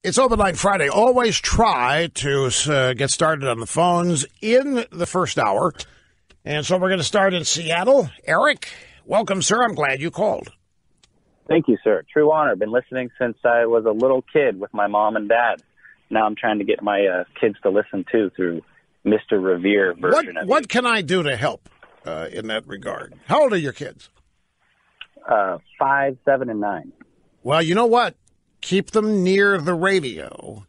It's Open Line Friday. Always try to get started on the phones in the first hour. And so we're going to start in Seattle. Eric, welcome, sir. I'm glad you called. Thank you, sir. True honor. Been listening since I was a little kid with my mom and dad. Now I'm trying to get my kids to listen, too, through Mr. Revere version of it. What can I do to help in that regard? How old are your kids? 5, 7, and 9. Well, you know what? Keep them near the radio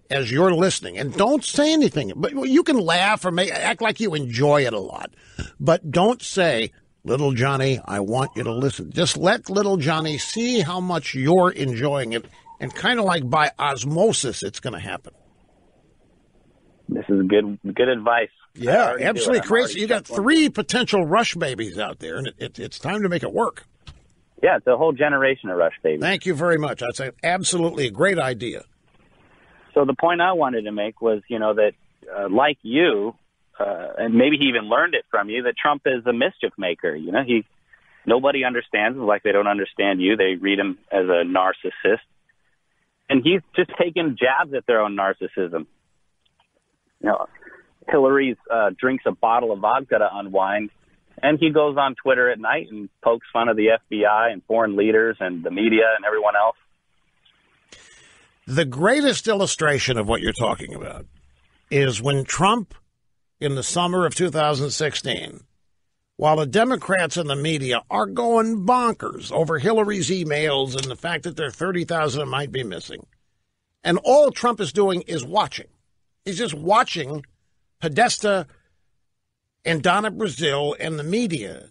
as you're listening, and don't say anything. But you can laugh or act like you enjoy it a lot, but don't say, "Little Johnny, I want you to listen." Just let little Johnny see how much you're enjoying it, and kind of like by osmosis, it's going to happen. This is good advice. Yeah, absolutely, Chris. You got 3 potential Rush babies out there, and it's time to make it work. Yeah, it's a whole generation of Rush babies. Thank you very much. I'd say absolutely a great idea. So the point I wanted to make was, that like you, and maybe he even learned it from you, that Trump is a mischief maker. Nobody understands him like they don't understand you. They read him as a narcissist. And he's just taking jabs at their own narcissism. Hillary drinks a bottle of vodka to unwind. And he goes on Twitter at night and pokes fun of the FBI and foreign leaders and the media and everyone else. The greatest illustration of what you're talking about is when Trump, in the summer of 2016, while the Democrats and the media are going bonkers over Hillary's emails and the fact that there are 30,000 that might be missing, and all Trump is doing is watching. He's just watching Podesta and Donna Brazile and the media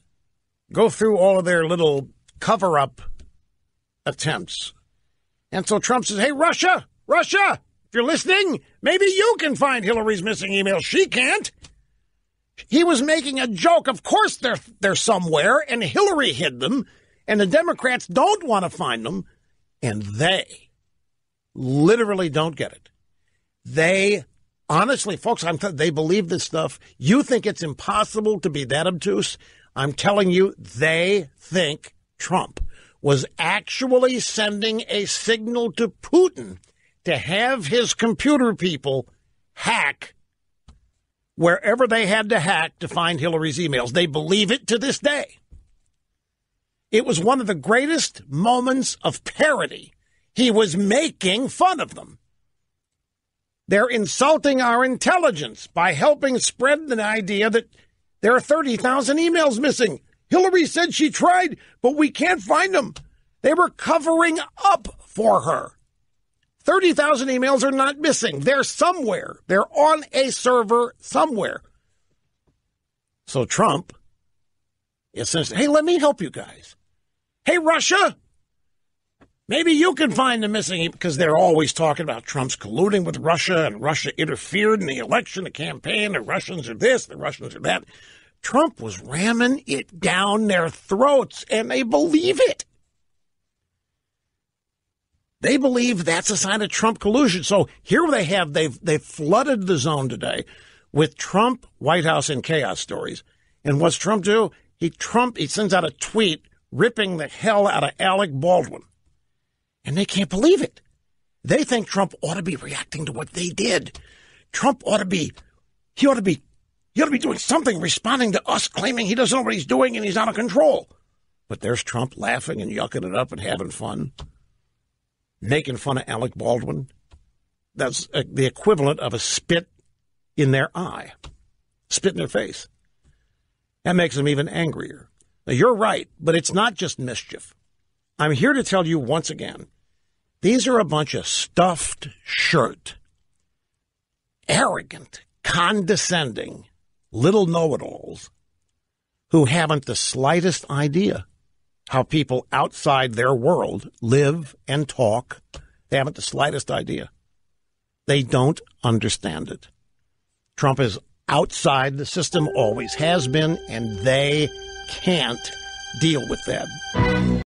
go through all of their little cover-up attempts. And so Trump says, "Hey, Russia, if you're listening, maybe you can find Hillary's missing emails. She can't." He was making a joke. Of course they're somewhere, and Hillary hid them, and the Democrats don't want to find them, and they literally don't get it. They honestly, folks, they believe this stuff. You think it's impossible to be that obtuse? I'm telling you, they think Trump was actually sending a signal to Putin to have his computer people hack wherever they had to hack to find Hillary's emails. They believe it to this day. It was one of the greatest moments of parody. He was making fun of them. They're insulting our intelligence by helping spread the idea that there are 30,000 emails missing. Hillary said she tried, but we can't find them. They were covering up for her. 30,000 emails are not missing. They're somewhere. They're on a server somewhere. So Trump essentially, "Hey, let me help you guys. Hey, Russia, maybe you can find the missing," because they're always talking about Trump's colluding with Russia and Russia interfered in the election, the campaign, the Russians are this, the Russians are that. Trump was ramming it down their throats, and they believe it. They believe that's a sign of Trump collusion. So here they've flooded the zone today with Trump White House in chaos stories. And what's Trump do? He sends out a tweet ripping the hell out of Alec Baldwin. And they can't believe it. They think Trump ought to be reacting to what they did. Trump ought to be doing something, responding to us claiming he doesn't know what he's doing and he's out of control. But there's Trump laughing and yucking it up and having fun, making fun of Alec Baldwin. That's the equivalent of a spit in their eye, spit in their face. That makes them even angrier. Now, you're right, but it's not just mischief. I'm here to tell you once again, these are a bunch of stuffed shirt, arrogant, condescending, little know-it-alls who haven't the slightest idea how people outside their world live and talk. They haven't the slightest idea. They don't understand it. Trump is outside the system, always has been, and they can't deal with that.